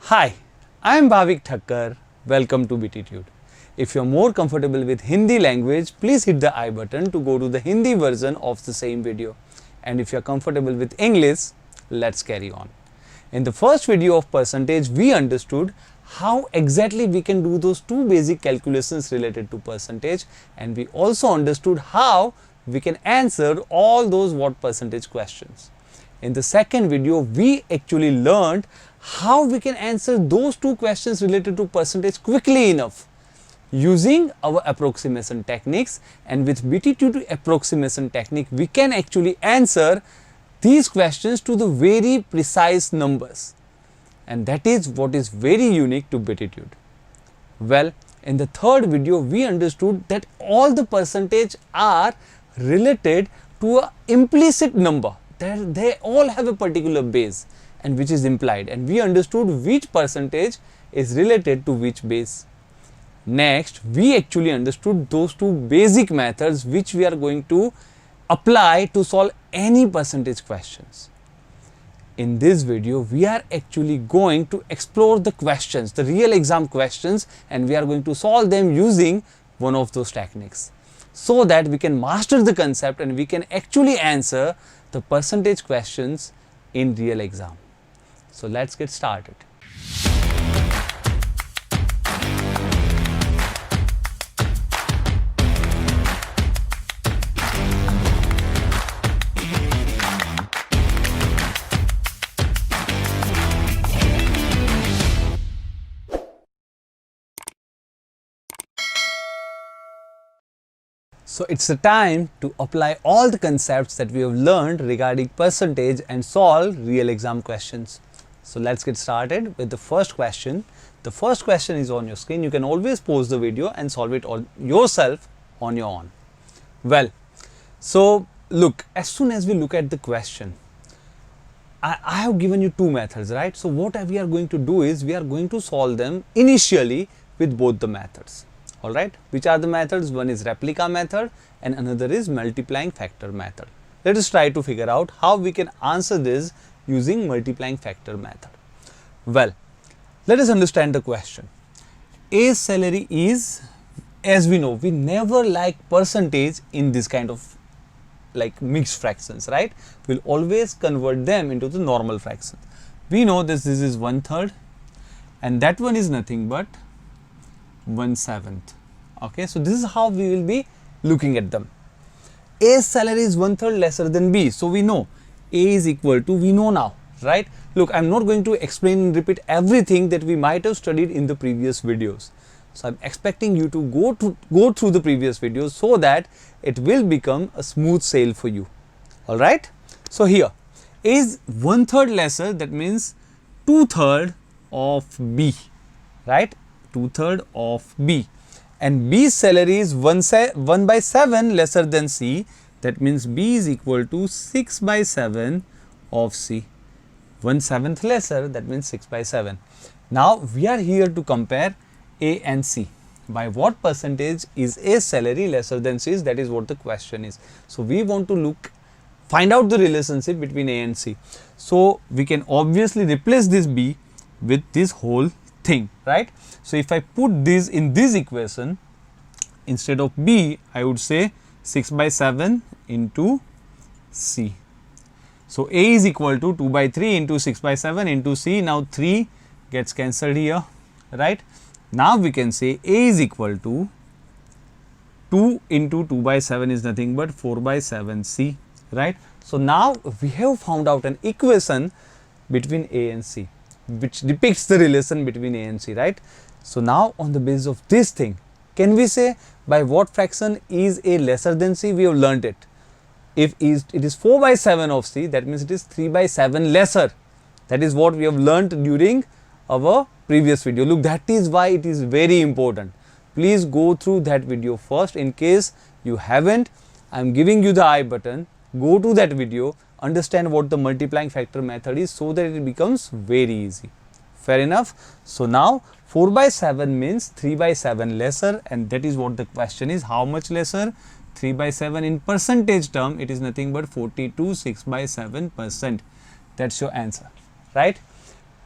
Hi, I am Bhavik Thakkar. Welcome to Btitude. If you are more comfortable with Hindi language, please hit the I button to go to the Hindi version of the same video. And if you are comfortable with English, let's carry on. In the first video of percentage, we understood how exactly we can do those two basic calculations related to percentage, and we also understood how we can answer all those what percentage questions. In the second video, we actually learned how we can answer those two questions related to percentage quickly enough using our approximation techniques, and with Btitude approximation technique we can actually answer these questions to the very precise numbers, and that is what is very unique to Btitude. Well, in the third video we understood that all the percentage are related to an implicit number, that they all have a particular base and which is implied, and we understood which percentage is related to which base. Next, we actually understood those two basic methods which we are going to apply to solve any percentage questions. In this video, we are actually going to explore the questions, the real exam questions, and we are going to solve them using one of those techniques, so that we can master the concept and we can actually answer the percentage questions in real exam. So let's get started. So it's the time to apply all the concepts that we have learned regarding percentage and solve real exam questions. So let's get started with the first question. The first question is on your screen. You can always pause the video and solve it all yourself on your own. Well, so look, as soon as we look at the question, I have given you two methods, right? So what we are going to do is we are going to solve them initially with both the methods. Alright, which are the methods? One is replica method and another is multiplying factor method. Let us try to figure out how we can answer this using multiplying factor method. Well, let us understand the question. A salary is, as we know, we never like percentage in this kind of like mixed fractions, right? We'll always convert them into the normal fraction. We know this is 1/3 and that one is nothing but 1/7. Okay, so this is how we will be looking at them. A's salary is 1/3 lesser than B, so we know A is equal to, we know now, right? Look, I'm not going to explain and repeat everything that we might have studied in the previous videos. So I'm expecting you to go through the previous videos so that it will become a smooth sail for you. All right. So here A is 1/3 lesser, that means 2/3 of B, right? 2/3 of B, and B's salary is 1/7 lesser than C, that means B is equal to 6/7 of C. 1/7 lesser, that means 6/7. Now we are here to compare A and C. By what percentage is A's salary lesser than C's? That is what the question is. So we want to find out the relationship between A and C. So we can obviously replace this B with this whole thing, right? So if I put this in this equation, instead of B, I would say 6/7 into C. So A is equal to 2/3 into 6/7 into C. Now 3 gets cancelled here, right? Now we can say A is equal to 2 into 2/7 is nothing but 4/7 C, right? So now we have found out an equation between A and C, which depicts the relation between A and C, right? So now on the basis of this thing, can we say by what fraction is A lesser than C? We have learnt it. If it is 4/7 of C, that means it is 3/7 lesser. That is what we have learnt during our previous video. Look, that is why it is very important. Please go through that video first. In case you haven't, I am giving you the I button. Go to that video, understand what the multiplying factor method is so that it becomes very easy. Fair enough. So now 4/7 means 3/7 lesser, and that is what the question is. How much lesser? 3/7 in percentage term, it is nothing but 42 6/7%. That's your answer, right?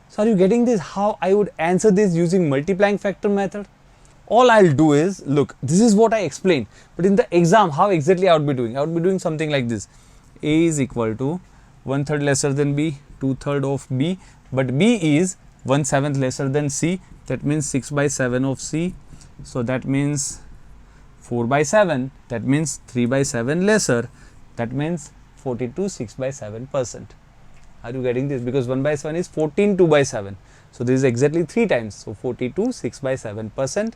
So are you getting this, how I would answer this using multiplying factor method? All I'll do is, look, this is what I explained, but in the exam, how exactly I would be doing? I would be doing something like this. A is equal to 1/3 lesser than B, 2/3 of B, but B is 1/7 lesser than C, that means 6/7 of C, so that means 4/7, that means 3/7 lesser, that means 42 6/7%. Are you getting this? Because 1/7 is 14 2/7, so this is exactly 3 times, so 42 6/7%.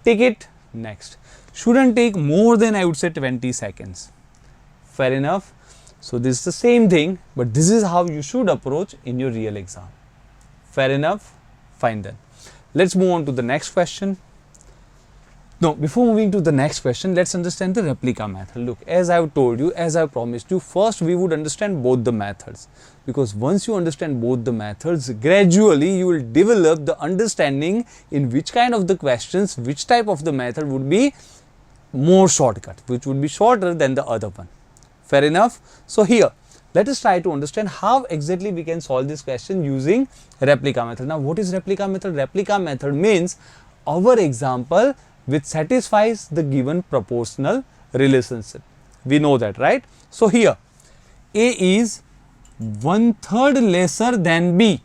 Take it. Next, shouldn't take more than, I would say, 20 seconds. Fair enough. So this is the same thing, but this is how you should approach in your real exam. Fair enough. Fine then. Let's move on to the next question. No, before moving to the next question, let's understand the replica method. Look, as I've told you, as I promised you, first we would understand both the methods, because once you understand both the methods, gradually you will develop the understanding in which kind of the questions, which type of the method would be more shortcut, which would be shorter than the other one. Fair enough. So here, let us try to understand how exactly we can solve this question using replica method. Now, what is replica method? Replica method means our example which satisfies the given proportional relationship. We know that, right? So here, A is 1/3 lesser than B,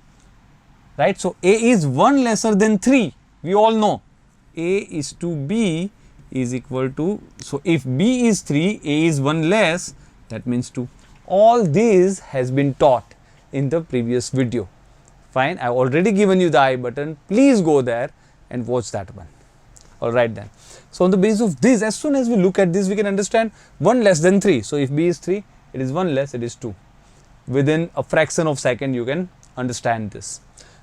right? So A is 1 lesser than 3. We all know A is to B is equal to, so if B is 3, A is 1 less, that means 2. All this has been taught in the previous video. Fine, I have already given you the I button. Please go there and watch that one. Alright then. So on the basis of this, as soon as we look at this, we can understand 1 less than 3. So if B is 3, it is 1 less, it is 2. Within a fraction of second, you can understand this.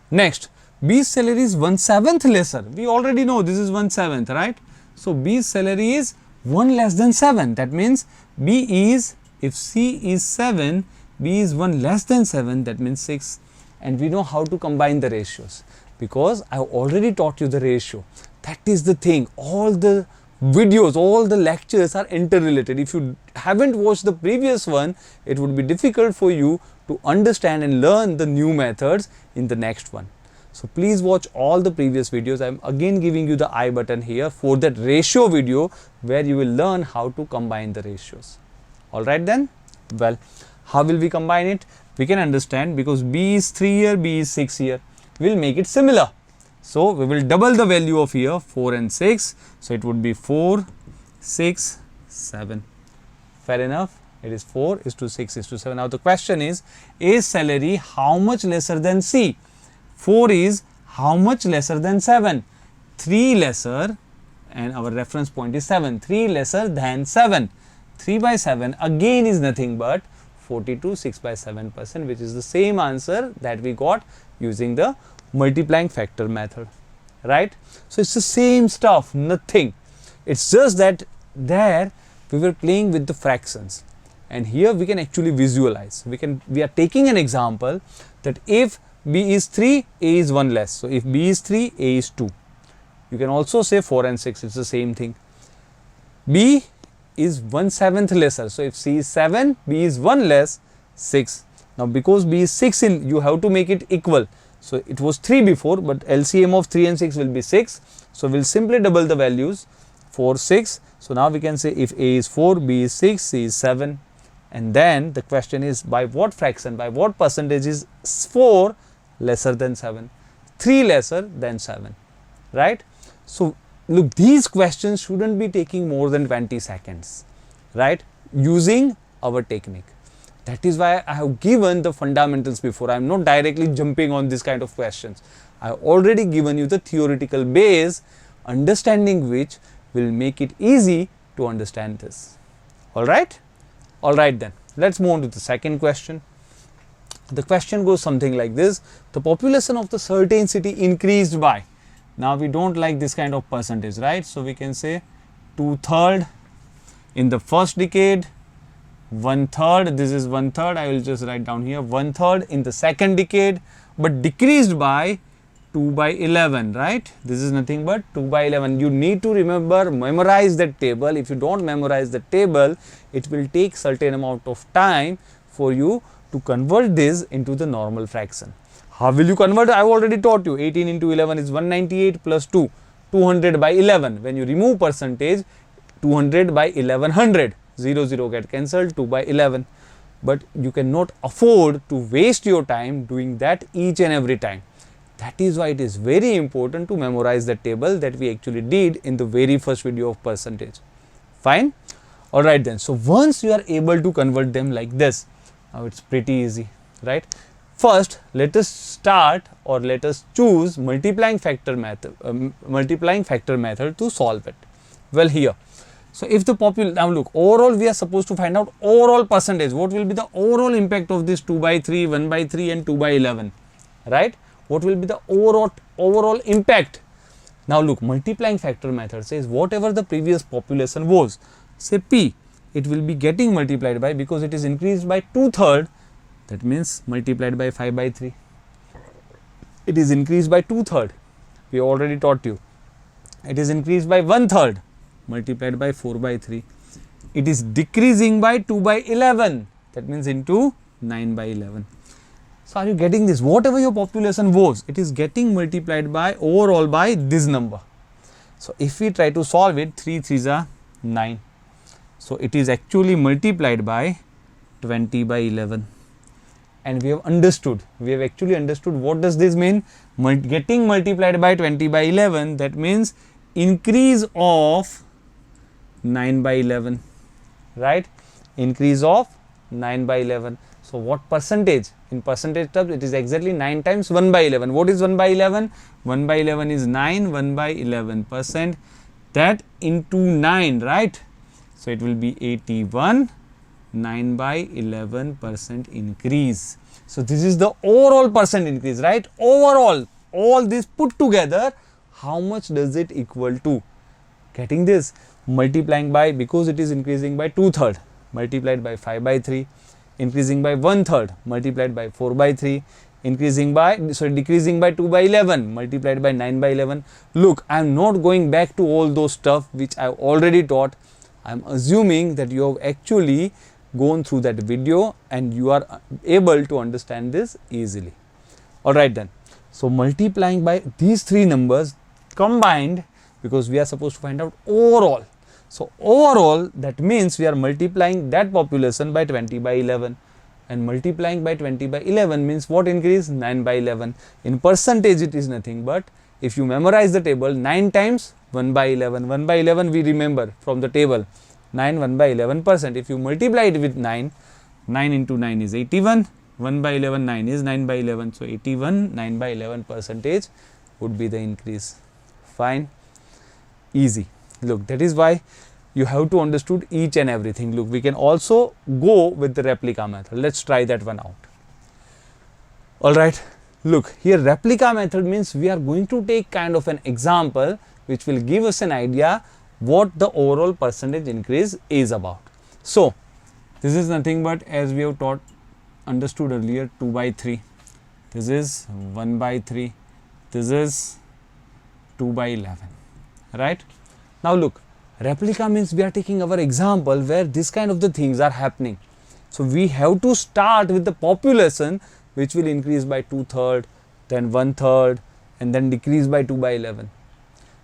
Next, B's salary is 1/7 lesser. We already know this is 1/7, right? So B's salary is 1 less than 7. That means B is, if C is 7, B is 1 less than 7, that means 6. And we know how to combine the ratios, because I have already taught you the ratio. That is the thing. All the videos, all the lectures are interrelated. If you haven't watched the previous one, it would be difficult for you to understand and learn the new methods in the next one. So please watch all the previous videos. I am again giving you the I button here for that ratio video where you will learn how to combine the ratios. Alright then. Well, how will we combine it? We can understand, because B is 3 here, B is 6 here. We will make it similar. So we will double the value of here, 4 and 6. So it would be 4, 6, 7. Fair enough. It is 4 is to 6 is to 7. Now the question is, A's salary how much lesser than C? 4 is how much lesser than 7? 3 lesser, and our reference point is 7. 3 lesser than 7. 3/7 again is nothing but 42 6/7%, which is the same answer that we got using the multiplying factor method, right? So it's the same stuff, nothing. It's just that there we were playing with the fractions, and here we can actually visualize. We are taking an example that if B is 3, A is 1 less. So if B is 3, A is 2. You can also say 4 and 6, it's the same thing. B is 1/7 lesser. So if C is 7, B is 1 less, 6. Now because B is 6, you have to make it equal. So it was 3 before, but LCM of 3 and 6 will be 6. So we'll simply double the values, 4, 6. So now we can say if A is 4, B is 6, C is 7. And then the question is, by what fraction, by what percentage is 4 lesser than 7? 3 lesser than 7, right? So look, these questions shouldn't be taking more than 20 seconds, right? Using our technique. That is why I have given the fundamentals before. I am not directly jumping on this kind of questions. I have already given you the theoretical base, understanding which will make it easy to understand this. Alright? Alright then. Let's move on to the second question. The question goes something like this. The population of the certain city increased by. Now we don't like this kind of percentage, right? So we can say 2/3 in the first decade, 1/3, this is 1/3, I will just write down here, 1/3 in the second decade, but decreased by 2/11, right? This is nothing but 2/11. You need to remember, memorize that table. If you don't memorize the table, it will take certain amount of time for you to convert this into the normal fraction. How will you convert? I have already taught you. 18 into 11 is 198 plus 2, 200 by 11. When you remove percentage, 200 by 1100. 0, 0 get cancelled, 2 by 11. But you cannot afford to waste your time doing that each and every time. That is why it is very important to memorize the table that we actually did in the very first video of percentage. Fine? Alright then. So once you are able to convert them like this, now it's pretty easy, right? First, let us start or let us choose multiplying factor method to solve it. Well, here. So if the now look, overall we are supposed to find out overall percentage. What will be the overall impact of this 2 by 3, 1 by 3 and 2 by 11, right? What will be the overall impact? Now look, multiplying factor method says whatever the previous population was, say P, it will be getting multiplied by, because it is increased by 2/3, that means multiplied by 5 by 3. It is increased by 2/3. We already taught you. It is increased by 1/3, multiplied by 4 by 3. It is decreasing by 2 by 11. That means into 9 by 11. So are you getting this? Whatever your population was, it is getting multiplied by overall by this number. So if we try to solve it, 3 3s are 9. So it is actually multiplied by 20 by 11. And we have actually understood what does this mean? Getting multiplied by 20 by 11, that means increase of 9 by 11, right? Increase of 9 by 11. So what percentage? In percentage terms, it is exactly 9 times 1 by 11. What is 1 by 11? 1 by 11 is 9, 1 by 11%. That into 9, right? So it will be 81, 9 by 11% increase. So this is the overall percent increase, right? Overall, all this put together, how much does it equal to? Getting this? Multiplying by, because it is increasing by 2/3, multiplied by 5 by 3, increasing by 1/3, multiplied by 4 by 3, decreasing by 2 by 11, multiplied by 9 by 11. Look, I am not going back to all those stuff which I have already taught. I am assuming that you have actually gone through that video and you are able to understand this easily. Alright then. So multiplying by these three numbers combined, because we are supposed to find out overall. So overall, that means we are multiplying that population by 20 by 11, and multiplying by 20 by 11 means what increase? 9 by 11. In percentage it is nothing but, if you memorize the table, 9 times 1 by 11. 1 by 11 we remember from the table, 9 1 by 11%. If you multiply it with 9, 9 into 9 is 81, 1 by 11, 9 is 9 by 11. So 81, 9 by 11% would be the increase. Fine, easy. Look, that is why you have to understood each and everything. Look, we can also go with the replica method. Let's try that one out. Alright, look, here replica method means we are going to take kind of an example which will give us an idea what the overall percentage increase is about. So, this is nothing but, as we have understood earlier, 2 by 3. This is 1 by 3. This is 2 by 11. Right? Now look, replica means we are taking our example where this kind of the things are happening. So we have to start with the population which will increase by 2/3, then 1/3, and then decrease by 2 by 11.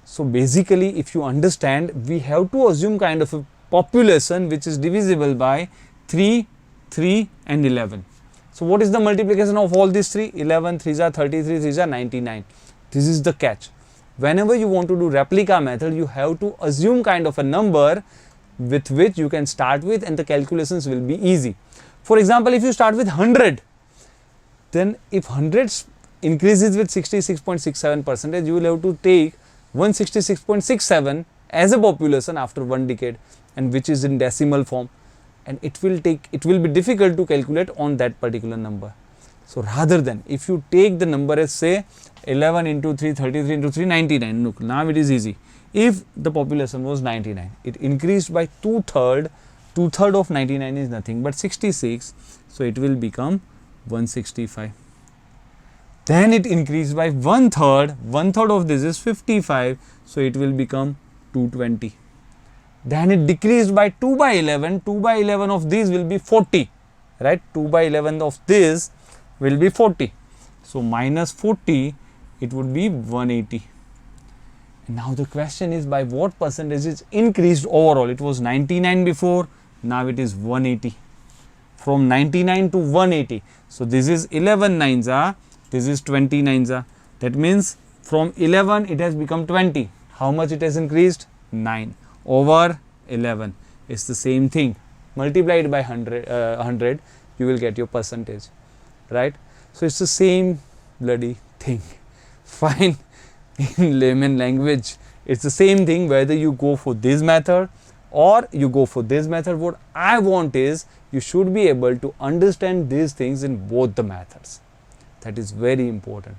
So basically, if you understand, we have to assume kind of a population which is divisible by 3, 3 and 11. So what is the multiplication of all these three? 11 3s are 33, 3s are 99. This is the catch. Whenever you want to do replica method, you have to assume kind of a number with which you can start with, and the calculations will be easy. For example, if you start with 100, then if 100 increases with 66.67%, you will have to take 166.67 as a population after 1 decade, and which is in decimal form, and it will be difficult to calculate on that particular number. So rather than, if you take the number as say 11 into 3, 33 into 3, 99. Look, now it is easy. If the population was 99, it increased by 2/3. 2/3 of 99 is nothing but 66. So it will become 165. Then it increased by 1/3. 1/3 of this is 55. So it will become 220. Then it decreased by 2 by 11. 2 by 11 of these will be 40. Right? 2 by 11 of this will be 40. So minus 40, it would be 180. Now the question is, by what percentage is increased overall? It was 99 before, now it is 180. From 99 to 180. So this is 11 nines are, this is 20 nines are. That means from 11 it has become 20. How much it has increased? 9 over 11. It's the same thing. Multiplied by 100, you will get your percentage, right? So it's the same bloody thing. Fine. In layman language, it's the same thing whether you go for this method or you go for this method. What I want is you should be able to understand these things in both the methods. That is very important,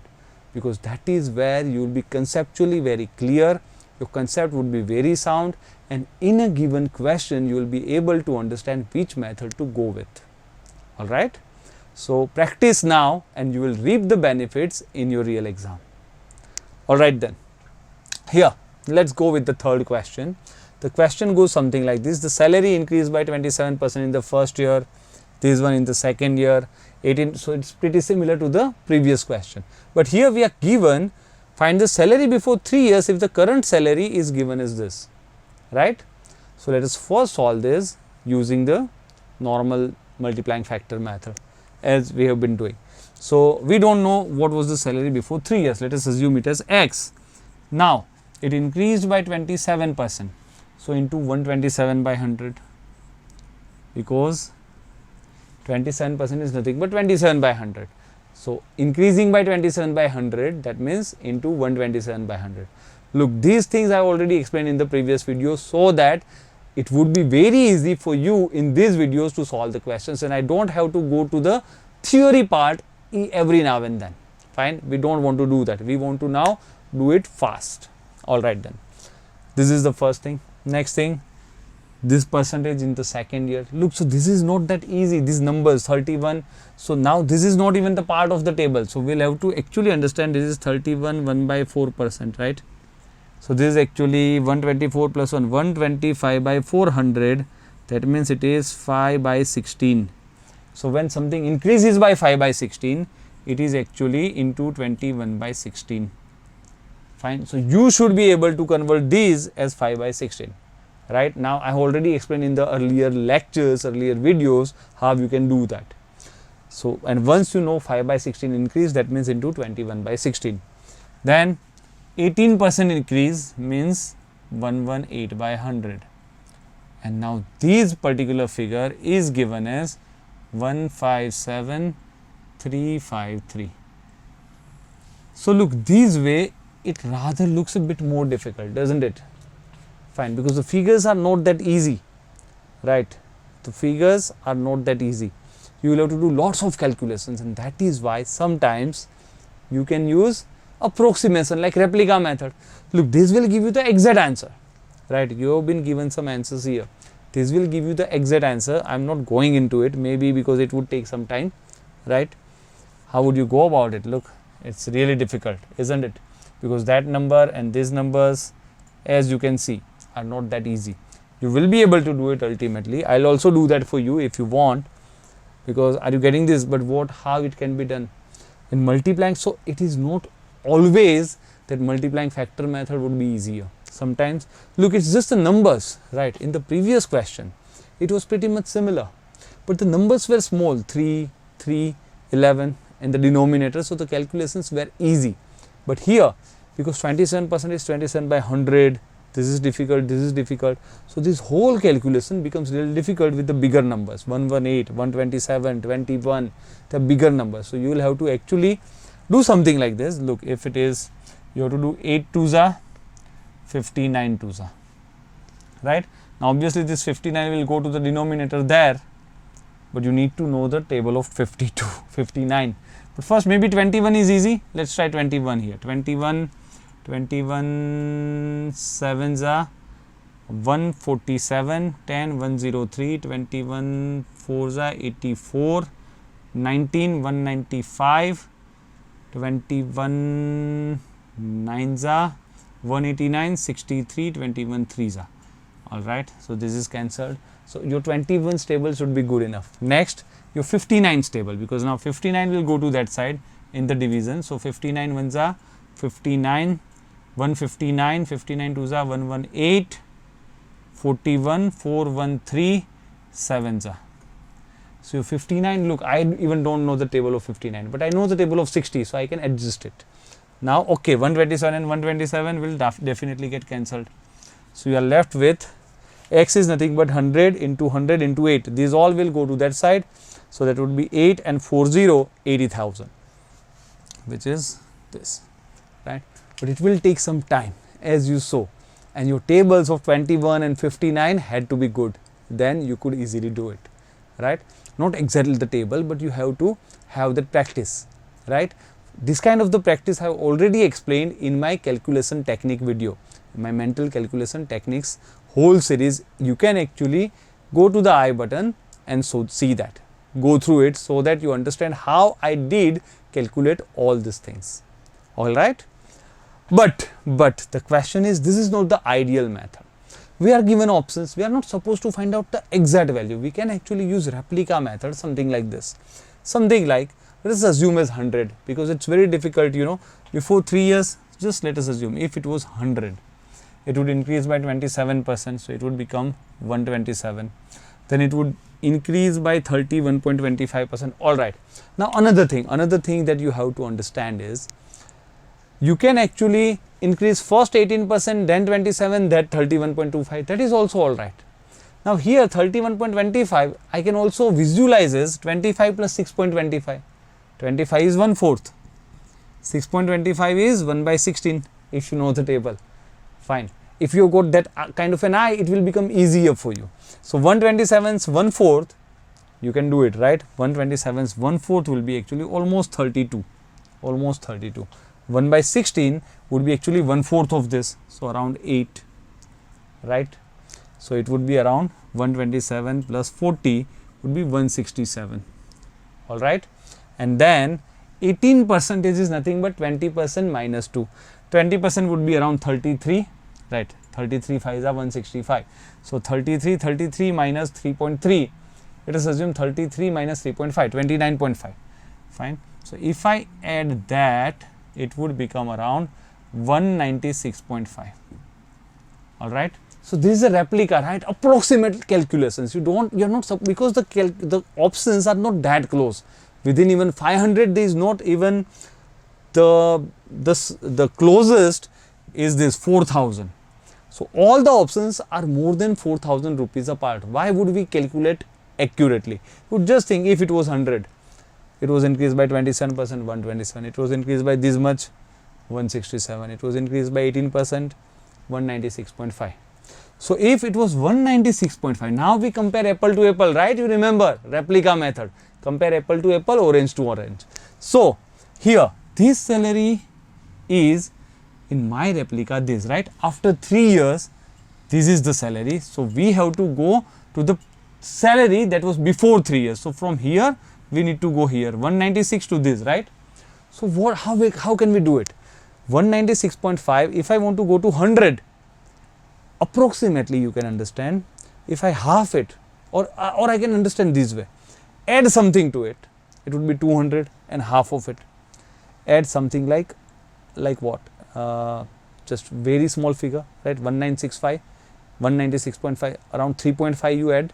because that is where you will be conceptually very clear, your concept would be very sound, and in a given question you will be able to understand which method to go with. Alright. So practice now and you will reap the benefits in your real exam. Alright then, here let's go with the third question. The question goes something like this: the salary increased by 27% in the first year, this one in the second year, 18. So it's pretty similar to the previous question, but here we are given, find the salary before 3 years if the current salary is given as this, right? So let us first solve this using the normal multiplying factor method as we have been doing. So we don't know what was the salary before 3 years. Let us assume it as X. Now it increased by 27%. So into 127 by 100, because 27% is nothing but 27 by 100. So increasing by 27 by 100, that means into 127 by 100. Look, these things I already explained in the previous video, so that it would be very easy for you in these videos to solve the questions, and I don't have to go to the theory part every now and then. Fine, we don't want to do that. We want to now do it fast. Alright then, this is the first thing. Next thing, this percentage in the second year. Look, so this is not that easy, these numbers 31. So now this is not even the part of the table. So we'll have to actually understand this is 31 1 by 4%, right? So this is actually 124 plus 1, 125 by 400. That means it is 5 by 16. So when something increases by 5 by 16, it is actually into 21 by 16. Fine. So you should be able to convert these as 5 by 16. Right now, I have already explained in the earlier lectures, earlier videos, how you can do that. So, and once you know 5 by 16 increase, that means into 21 by 16. Then 18% increase means 118 by 100. And now this particular figure is given as 157353. So look, this way it rather looks a bit more difficult, doesn't it? Fine, because the figures are not that easy, right? The figures are not that easy. You will have to do lots of calculations, and that is why sometimes you can use approximation like replica method. Look, this will give you the exact answer, right? You have been given some answers here. This will give you the exact answer. I am not going into it, maybe because it would take some time, right? How would you go about it? Look, it's really difficult, isn't it? Because that number and these numbers, as you can see, are not that easy. You will be able to do it ultimately. I'll also do that for you if you want, because are you getting this? But how it can be done in multiplying? So it is not always that multiplying factor method would be easier. Sometimes, look, it's just the numbers, right? In the previous question, it was pretty much similar, but the numbers were small, 3, 3, 11 in the denominator, so the calculations were easy. But here, because 27% is 27 by 100, this is difficult, this is difficult. So this whole calculation becomes really difficult with the bigger numbers, 118, 127, 21, the bigger numbers. So you will have to actually do something like this. Look, if it is, you have to do 8 twos are 59 twos are, right? Now obviously this 59 will go to the denominator there, but you need to know the table of 52, 59. But first maybe 21 is easy. Let's try 21 here. 21 sevens are 147, 10 103, 21 fours are 84, 19 195, 21 nines are 189, 63, 21 threes are. Alright, so this is cancelled. So your 21 table should be good enough. Next, your 59 table, because now 59 will go to that side, in the division. So 59 ones are 59, 159, 59 twos are 118, 41, 413, 7s are. So 59, look, I even don't know the table of 59, but I know the table of 60, so I can adjust it. Now, okay, 127 and 127 will definitely get cancelled. So you are left with x is nothing but 100 into 100 into 8. These all will go to that side. So that would be 8 and 40, 80,000, which is this, right? But it will take some time, as you saw, and your tables of 21 and 59 had to be good. Then you could easily do it, right? Not exactly the table, but you have to have that practice, right? This kind of the practice I have already explained in my calculation technique video, my mental calculation techniques whole series. You can actually go to the I button and so see that, go through it, so that you understand how I did calculate all these things. All right, but the question is, this is not the ideal method. We are given options. We are not supposed to find out the exact value. We can actually use replica method, something like this, something like, let us assume as 100, because it's very difficult, you know, before 3 years. Just let us assume if it was 100, it would increase by 27%, so it would become 127. Then it would increase by 31.25%. All right. Now another thing that you have to understand is, you can actually increase first 18%, then 27, then 31.25. That is also all right. Now here 31.25, I can also visualize as 25 plus 6.25. 25 is 1/4. 6.25 is 1 by 16, if you know the table. Fine. If you got that kind of an eye, it will become easier for you. So 127's 1/4, you can do it, right? 127's 1/4 will be actually almost 32. Almost 32. 1 by 16 would be actually 1/4 of this, so around 8, right? So it would be around 127 plus 40 would be 167. All right, and then 18% is nothing but 20% minus 2. 20% would be around 33, right? 33 5s are 165. So 33 minus 3.3. Let us assume 33 minus 3.5, 29.5. Fine. So if I add that, it would become around 196.5. All right. So this is a replica, right? Approximate calculations. You're not because the options are not that close. Within even 500, there is not even the closest is this 4,000. So all the options are more than 4,000 rupees apart. Why would we calculate accurately? You would just think if it was 100. It was increased by 27%, 127. It was increased by this much, 167. It was increased by 18%, 196.5. So if it was 196.5, now we compare apple to apple, right? You remember replica method. Compare apple to apple, orange to orange. So here, this salary is in my replica this, right? After 3 years, this is the salary. So we have to go to the salary that was before 3 years. So from here, we need to go here, 196 to this, right? So how can we do it? 196.5, if I want to go to 100, approximately you can understand, if I half it, or I can understand this way, add something to it, it would be 200 and half of it. Add something like what? Just very small figure, right? 1965, 196.5, around 3.5 you add.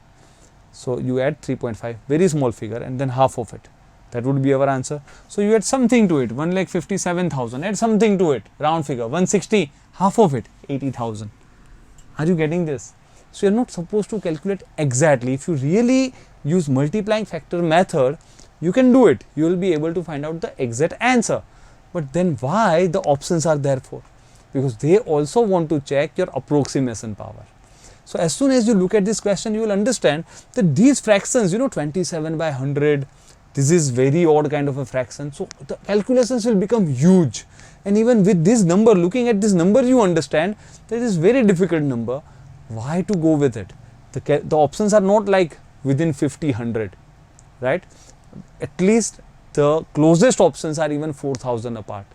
So you add 3.5, very small figure, and then half of it. That would be our answer. So you add something to it, 1,57,000, add something to it, round figure, 160, half of it, 80,000. Are you getting this? So you're not supposed to calculate exactly. If you really use multiplying factor method, you can do it. You will be able to find out the exact answer. But then why the options are there for? Because they also want to check your approximation power. So as soon as you look at this question, you will understand that these fractions, 27 by 100, this is very odd kind of a fraction. So the calculations will become huge. And even with this number, looking at this number, you understand that it is very difficult number. Why to go with it? The options are not like within 50, 100, right? At least the closest options are even 4,000 apart.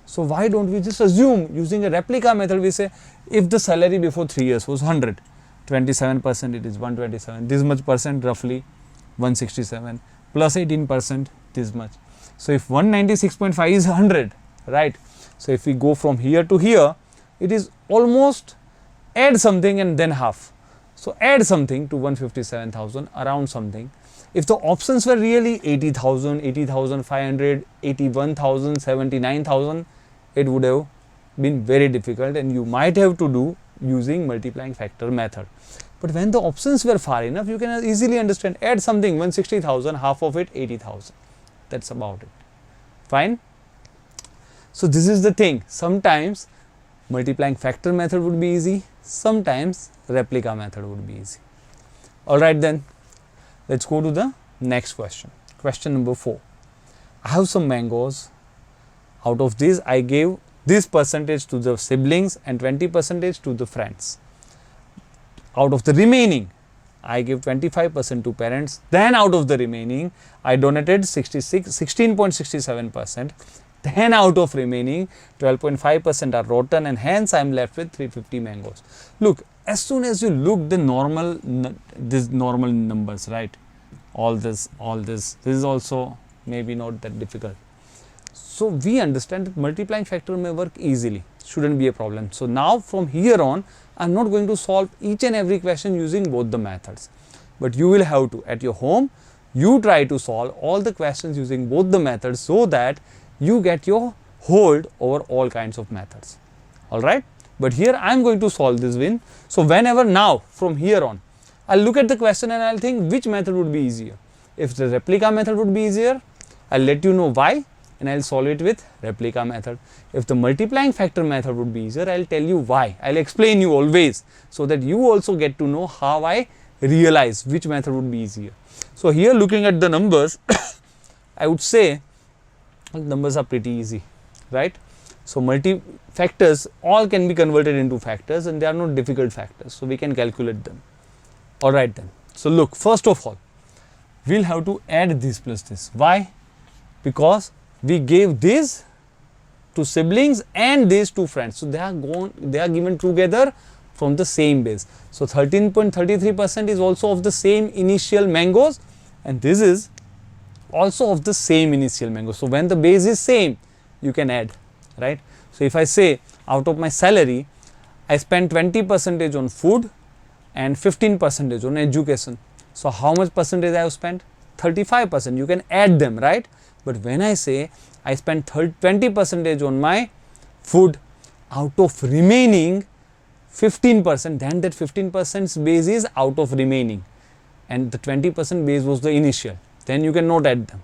So why don't we just assume, using a replica method, we say if the salary before 3 years was 100, 27% it is 127, this much percent roughly 167, plus 18% this much. So if 196.5 is 100, right? So if we go from here to here, it is almost add something and then half. So add something to 157,000, around something. If the options were really 80,000, 80,500, 81,000, 79,000, it would have been very difficult and you might have to do using multiplying factor method. But when the options were far enough, you can easily understand, add something 160,000, half of it 80,000. That's about it. Fine. So this is the thing. Sometimes multiplying factor method would be easy. Sometimes replica method would be easy. Alright then. Let's go to the next question. Question number 4. I have some mangoes. Out of these, I gave this percentage to the siblings and 20% to the friends. Out of the remaining, I gave 25% to parents. Then out of the remaining, I donated 16.67%. Then out of remaining, 12.5% are rotten and hence I am left with 350 mangoes. Look, as soon as you look the normal, these normal numbers, right? All this, this is also maybe not that difficult. So we understand that multiplying factor may work easily, shouldn't be a problem. So now from here on, I am not going to solve each and every question using both the methods. But you will have to, at your home, you try to solve all the questions using both the methods so that you get your hold over all kinds of methods. Alright. But here I am going to solve this one. So whenever now, from here on, I'll look at the question and I'll think which method would be easier. If the replica method would be easier, I'll let you know why and I'll solve it with replica method. If the multiplying factor method would be easier, I'll tell you why. I'll explain you always so that you also get to know how I realize which method would be easier. So here looking at the numbers, I would say numbers are pretty easy, right? So multi-factors all can be converted into factors and they are not difficult factors. So we can calculate them. Alright then. So look, first of all, we'll have to add this plus this. Why? Because we gave this to siblings and this to friends. So they are given together from the same base. So 13.33% is also of the same initial mangoes and this is also of the same initial mango. So when the base is same, you can add, right? So if I say out of my salary, I spend 20% on food and 15% on education. So how much percentage I have spent? 35%. You can add them, right? But when I say I spent 20% on my food, out of remaining 15%, then that 15% base is out of remaining and the 20% base was the initial. Then you cannot add them.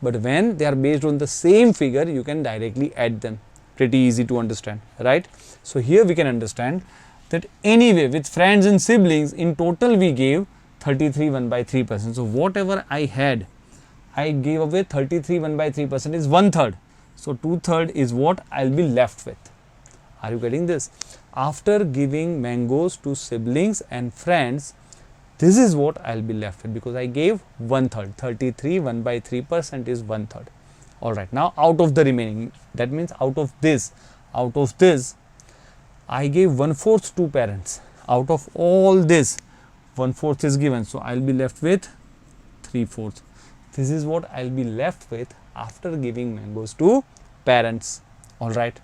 But when they are based on the same figure, you can directly add them. Pretty easy to understand, right? So here we can understand that anyway with friends and siblings in total we gave 33 1/3%. So whatever I had, I gave away 33 1/3% is 1/3. So 2/3 is what I'll be left with. Are you getting this? After giving mangoes to siblings and friends, this is what I'll be left with because I gave 1/3. 33 1/3% is 1/3. Alright, now out of the remaining, that means out of this, I gave 1/4 to parents. Out of all this, 1/4 is given. So I'll be left with 3/4. This is what I'll be left with after giving mangoes to parents. Alright.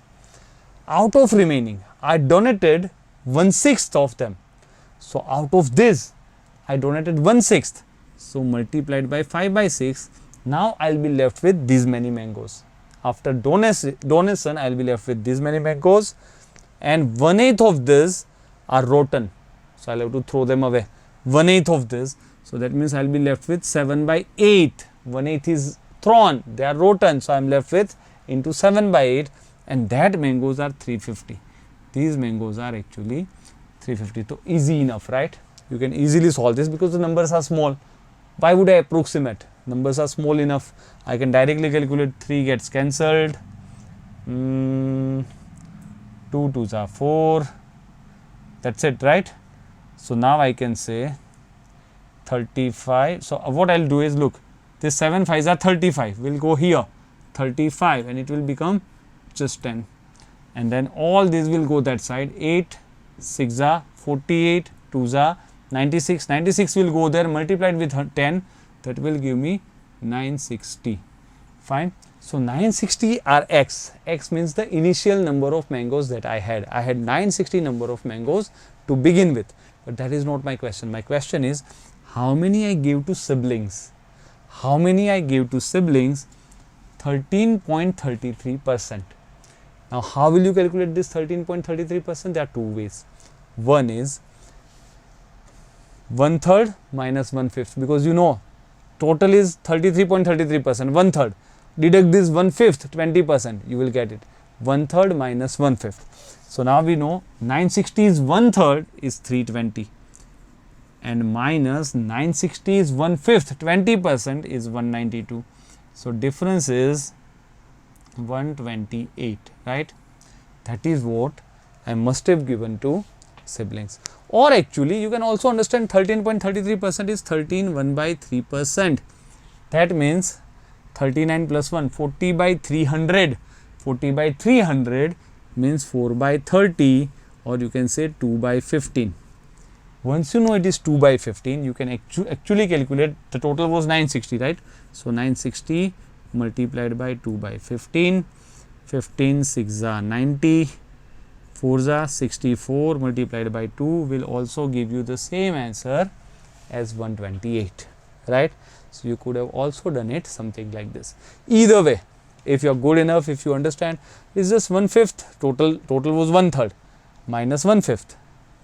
Out of remaining, I donated 1/6 of them. So out of this, I donated 1/6. So multiplied by 5/6. Now I'll be left with these many mangoes. After donation, I'll be left with these many mangoes. And 1/8 of this are rotten. So I'll have to throw them away. 1/8 of this. So that means I'll be left with 7/8. 1/8 is thrown. They are rotten. So I'm left with into 7/8. And that mangoes are 350. These mangoes are actually 350. So easy enough, right? You can easily solve this because the numbers are small. Why would I approximate? Numbers are small enough. I can directly calculate. 3 gets cancelled. 2 2s are 4. That's it, right? So now I can say 35. So what I'll do is, look, this 7 5s are 35. We'll go here. 35 and it will become just 10. And then all these will go that side. 8 6 are 48. 2s are 96. 96 will go there multiplied with 10. That will give me 960. Fine. So 960 are x. X means the initial number of mangoes that I had. I had 960 number of mangoes to begin with. But that is not my question. My question is how many I give to siblings. How many I give to siblings? 13.33%. Now how will you calculate this 13.33%? There are two ways. One is 1/3 minus 1/5, because you know total is 33.33%, 1/3. Deduct this 1/5, 20%, you will get it. 1/3 minus 1/5. So now we know 960 is 1/3 is 320 and minus 960 is 1/5, 20% is 192. So difference is 128, right? That is what I must have given to siblings. Or actually you can also understand 13.33% is 13 1/3%. That means 39 plus 1, 40 by 300. 40 by 300 means 4 by 30, or you can say 2 by 15. Once you know it is 2 by 15, you can actually calculate. The total was 960, right? So 960 multiplied by 2 by 15. 15 6 are 90. 4 are 64 multiplied by 2 will also give you the same answer as 128, right? So you could have also done it something like this. Either way, if you are good enough, if you understand, it's just 1/5. Total was 1/3 minus 1/5.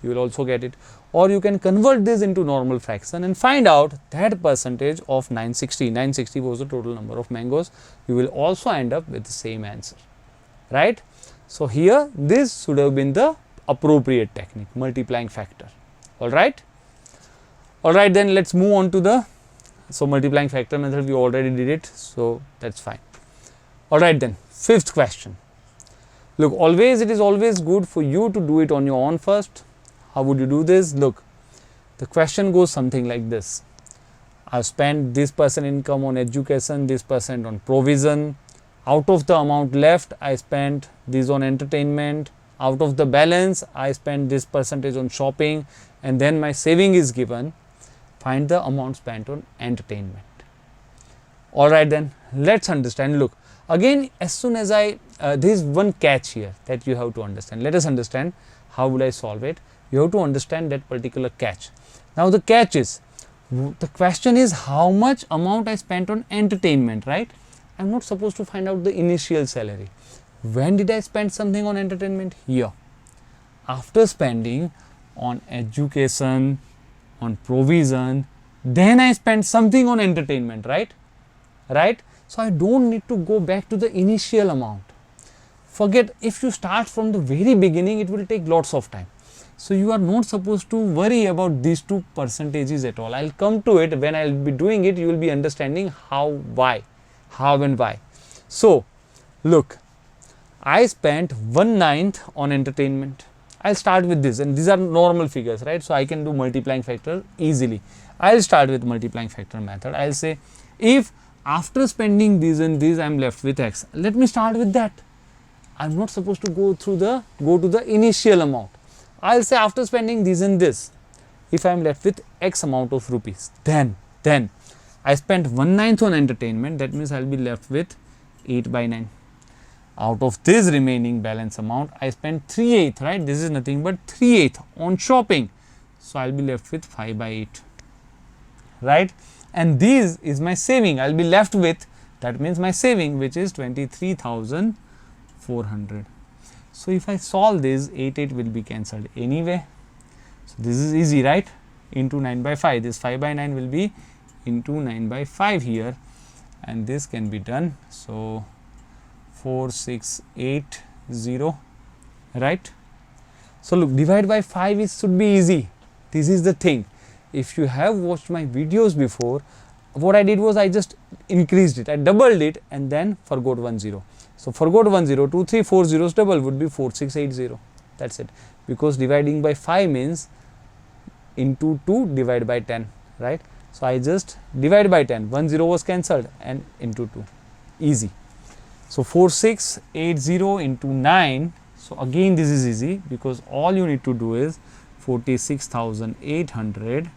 You will also get it. Or you can convert this into normal fraction and find out that percentage of 960. 960 was the total number of mangoes. You will also end up with the same answer, right? So here this should have been the appropriate technique, multiplying factor. All right. All right, then let's move on to the multiplying factor method. We already did it, so that's fine. All right, then fifth question. Look, it is always good for you to do it on your own first. How would you do this? Look, the question goes something like this. I've spent this percent income on education, this percent on provision. Out of the amount left, I spent this on entertainment. Out of the balance, I spent this percentage on shopping, and then my saving is given. Find the amount spent on entertainment. All right, then let's understand. Look, again, as soon as there is one catch here that you have to understand. Let us understand how would I solve it. You have to understand that particular catch. Now the catch is, the question is how much amount I spent on entertainment, right? I am not supposed to find out the initial salary. When did I spend something on entertainment? Here. After spending on education, on provision, then I spent something on entertainment, right? Right? So I don't need to go back to the initial amount. Forget, if you start from the very beginning, it will take lots of time. So you are not supposed to worry about these two percentages at all. I'll come to it when I'll be doing it. You will be understanding how and why. So look, I spent 1/9 on entertainment. I'll start with this, and these are normal figures, right? So I can do multiplying factor easily. I'll start with multiplying factor method. I'll say if after spending these and these I am left with x, let me start with that. I'm not supposed to go to the initial amount. I'll say after spending this and this, if I am left with x amount of rupees, then I spent 1/9 on entertainment. That means I'll be left with 8/9. Out of this remaining balance amount, I spent 3/8, right? This is nothing but 3/8 on shopping. So I'll be left with 5/8, right? And this is my saving. I'll be left with, that means my saving, which is 23,400. So if I solve this, 8 will be cancelled anyway. So this is easy, right? Into 9/5. This 5/9 will be into 9/5 here, and this can be done. So 4680, right? So look, divide by 5 should be easy. This is the thing. If you have watched my videos before, what I did was I just increased it. I doubled it and then forgot 1 0. So forgot 1 0, 2 3 4 zeros double would be 4680. That's it. Because dividing by 5 means into 2 divide by 10, right? So I just divide by 10. 1 0 was cancelled and into 2. Easy. So 4680 into 9. So again this is easy because all you need to do is 46,800,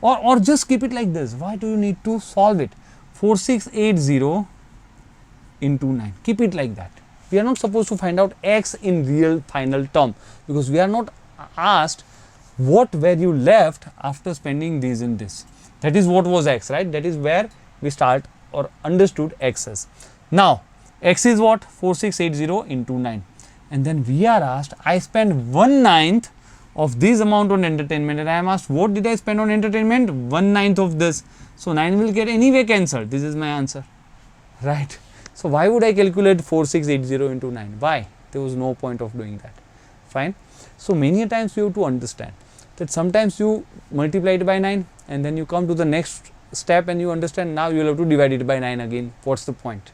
or just keep it like this. Why do you need to solve it? 4680 into 9. Keep it like that. We are not supposed to find out x in real final term, because we are not asked what were you left after spending this and this. That is what was x, right? That is where we start or understood x as. Now, x is what? 4680 into 9. And then we are asked, I spent 1/9 of this amount on entertainment, and I am asked, what did I spend on entertainment? 1/9 of this. So 9 will get anyway cancelled. This is my answer, right? So why would I calculate 4680 into 9? Why? There was no point of doing that. Fine. So many times you have to understand that sometimes you multiply it by 9 and then you come to the next step and you understand now you will have to divide it by 9 again. What's the point,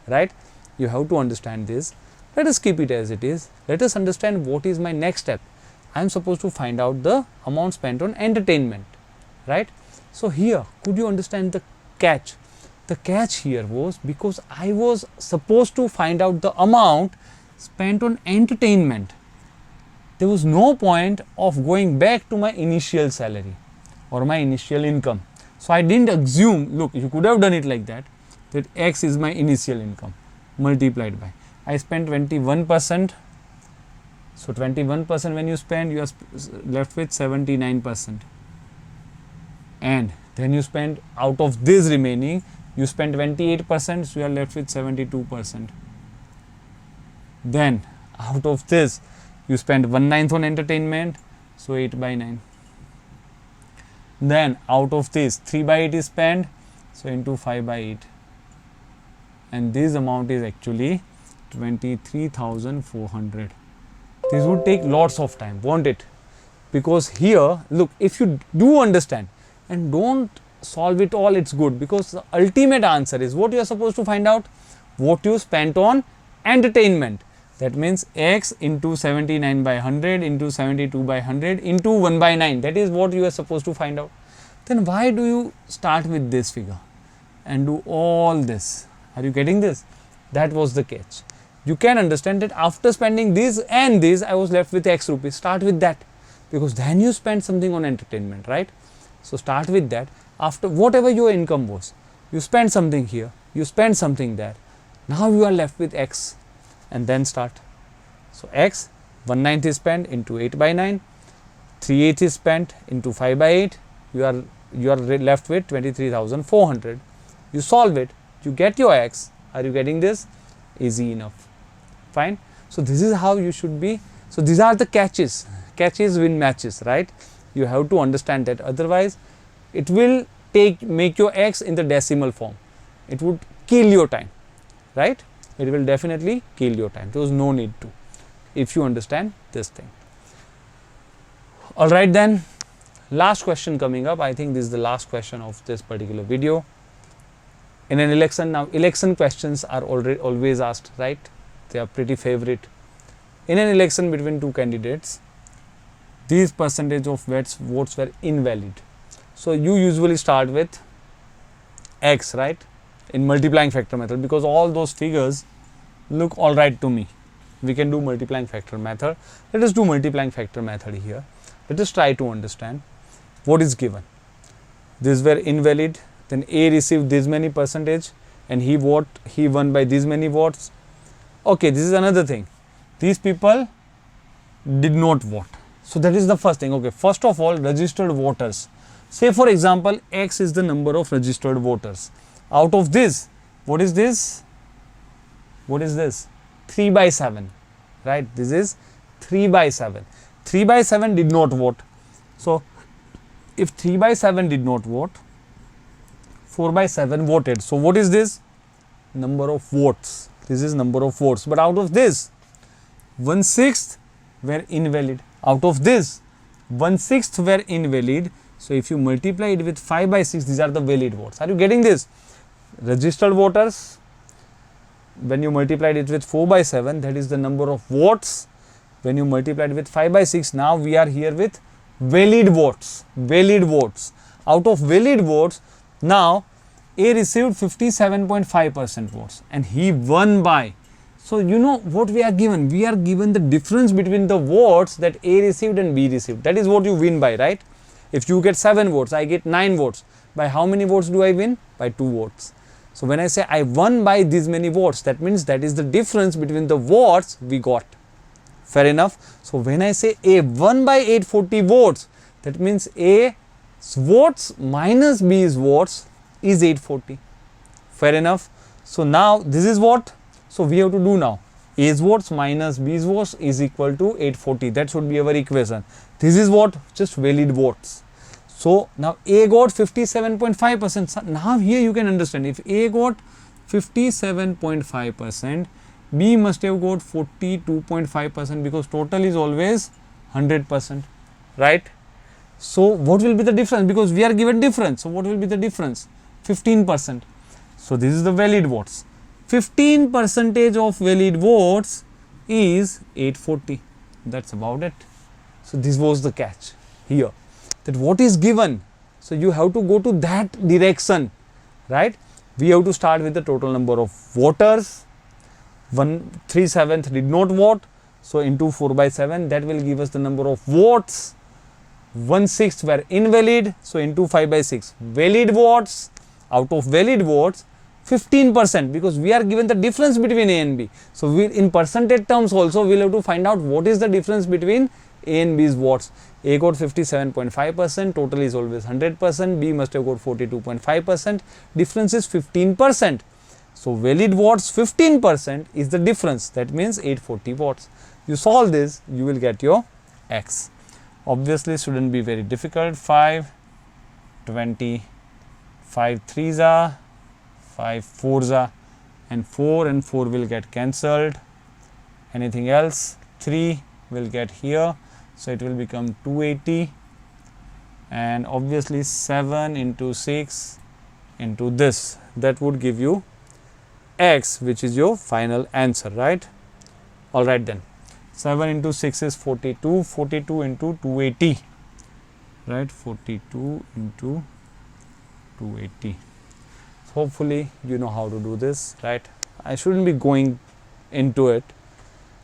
right? You have to understand this. Let us keep it as it is. Let us understand what is my next step. I am supposed to find out the amount spent on entertainment, right? So here, could you understand the catch? The catch here was because I was supposed to find out the amount spent on entertainment. There was no point of going back to my initial salary or my initial income. So I didn't assume, look, you could have done it like that x is my initial income multiplied by, I spent 21%. So 21% when you spend, you are left with 79%. And then you spend out of this remaining, you spend 28%, so you are left with 72%. Then out of this, you spend 1/9 on entertainment, so 8/9. Then out of this, 3/8 is spent, so into 5/8. And this amount is actually 23,400. This would take lots of time, won't it? Because here, look, if you do understand and don't solve it all, it's good, because the ultimate answer is what you are supposed to find out, what you spent on entertainment. That means x into 79/100 into 72/100 into 1/9. That is what you are supposed to find out. Then why do you start with this figure and do all this? Are you getting this? That was the catch. You can understand that after spending this and this, I was left with x rupees. Start with that, because then you spend something on entertainment, right? So start with that. After whatever your income was, you spend something here, you spend something there. Now you are left with x, and then start. So x, 1/9 is spent into 8/9, 3/8 is spent into 5/8. You are left with 23,400. You solve it, you get your x. Are you getting this? Easy enough. Fine. So this is how you should be. So these are the catches. Catches win matches, right? You have to understand that. Otherwise, it will make your x in the decimal form. It would kill your time, right? It will definitely kill your time. There was no need to, if you understand this thing. All right then. Last question coming up. I think this is the last question of this particular video. In an election, now election questions are always asked, right? They are pretty favorite. In an election between two candidates, these percentage of votes were invalid. So you usually start with x, right? In multiplying factor method, because all those figures look all right to me. We can do multiplying factor method. Let us do multiplying factor method here. Let us try to understand what is given. These were invalid. Then A received this many percentage and he won by this many votes. Okay, this is another thing. These people did not vote. So that is the first thing. Okay, first of all, registered voters. Say for example, X is the number of registered voters. Out of this, what is this? What is this? 3/7, right? This is 3/7. 3/7 did not vote. So if 3/7 did not vote, 4/7 voted. So what is this? Number of votes. This is number of votes. But out of this, 1/6 were invalid. Out of this, 1/6 were invalid. So if you multiply it with 5/6, these are the valid votes. Are you getting this? Registered voters, when you multiplied it with 4/7, that is the number of votes. When you multiplied with 5/6, now we are here with valid votes. Valid votes. Out of valid votes, now A received 57.5% votes and he won by. So you know what we are given? We are given the difference between the votes that A received and B received. That is what you win by, right? If you get 7 votes, I get 9 votes. By how many votes do I win? By 2 votes. So when I say I won by these many votes, that means that is the difference between the votes we got. Fair enough. So when I say A won by 840 votes, that means A's votes minus B's votes is 840. Fair enough. So now this is what, so we have to do now. A's votes minus B's votes is equal to 840. That should be our equation. This is what, just valid votes. So now A got 57.5%. So now here you can understand, if A got 57.5%, B must have got 42.5% because total is always 100%, right? So what will be the difference? Because we are given difference. So what will be the difference? 15%. So this is the valid votes. 15% of valid votes is 840. That's about it. So this was the catch here, that what is given. So you have to go to that direction, right? We have to start with the total number of voters. 3/7 did not vote. So into 4/7, that will give us the number of votes. 1/6 were invalid. So into 5/6, valid votes. Out of valid votes, 15%, because we are given the difference between A and B. So we, in percentage terms also, we will have to find out what is the difference between A and B's votes. A got 57.5%, total is always 100%, B must have got 42.5%, difference is 15%. So valid votes 15% is the difference, that means 840 votes. You solve this, you will get your X. Obviously shouldn't be very difficult. 5, 20, 5 3s are, 5 4s are, and 4 will get cancelled. Anything else? 3 will get here, so it will become 280, and obviously 7 into 6 into this, that would give you X, which is your final answer, right? Alright then, 7 into 6 is 42, 42 into 280, right? 42 into 280. Hopefully you know how to do this, right? I shouldn't be going into it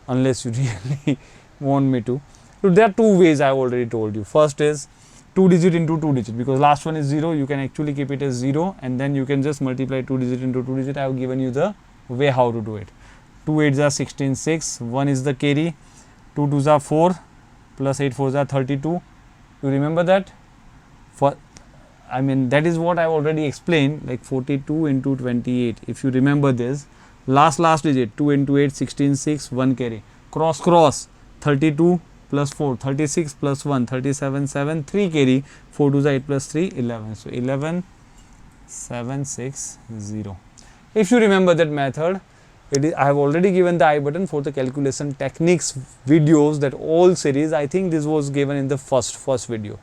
unless you really want me to. So there are two ways I have already told you. First is 2 digit into 2 digit, because last one is 0, you can actually keep it as 0 and then you can just multiply 2 digit into 2 digit. I have given you the way how to do it. 2 8s are 16, 6, 1 is the carry, 2 2s are 4, plus 8 4s are 32. You remember that? I mean, that is what I have already explained, like 42 into 28. If you remember this, last digit, 2 into 8, 16, 6, 1 carry. Cross, 32 plus 4, 36 plus 1, 37, 7, 3 carry, 4 2s are 8 plus 3, 11. So 11, 7, 6, 0. If you remember that method, I have already given the I button for the calculation techniques videos, that all series. I think this was given in the first video,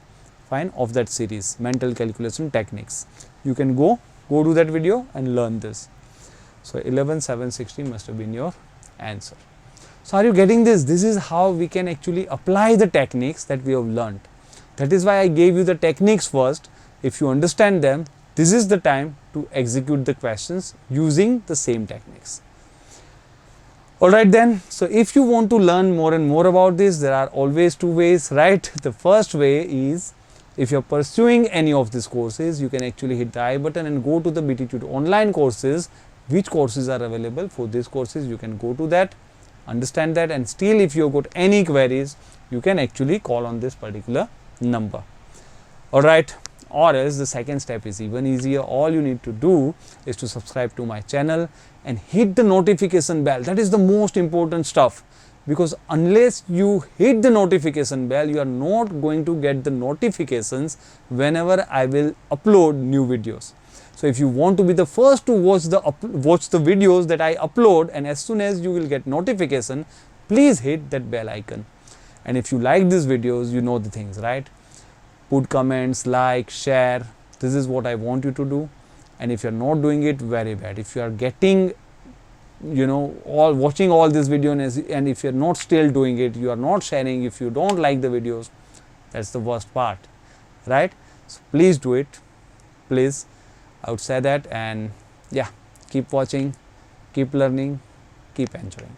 fine, of that series, mental calculation techniques. You can go to that video and learn this. So 11, 7, 16 must have been your answer. So are you getting this? This is how we can actually apply the techniques that we have learned. That is why I gave you the techniques first. If you understand them, this is the time to execute the questions using the same techniques. Alright then, so if you want to learn more and more about this, there are always two ways, right? The first way is, if you are pursuing any of these courses, you can actually hit the I button and go to the Btitude online courses. Which courses are available for these courses, you can go to that, understand that, and still if you have got any queries, you can actually call on this particular number. Alright, or else the second step is even easier. All you need to do is to subscribe to my channel and hit the notification bell. That is the most important stuff, because unless you hit the notification bell, you are not going to get the notifications whenever I will upload new videos. So if you want to be the first to watch the videos that I upload, and as soon as you will get notification, please hit that bell icon. And if you like these videos, you know the things, right? Put comments, like, share. This is what I want you to do. And if you are not doing it, very bad. If you are getting, watching all this video, and if you are not still doing it, you are not sharing, if you don't like the videos, that's the worst part, right? So please do it, please. I would say that, and yeah, keep watching, keep learning, keep enjoying.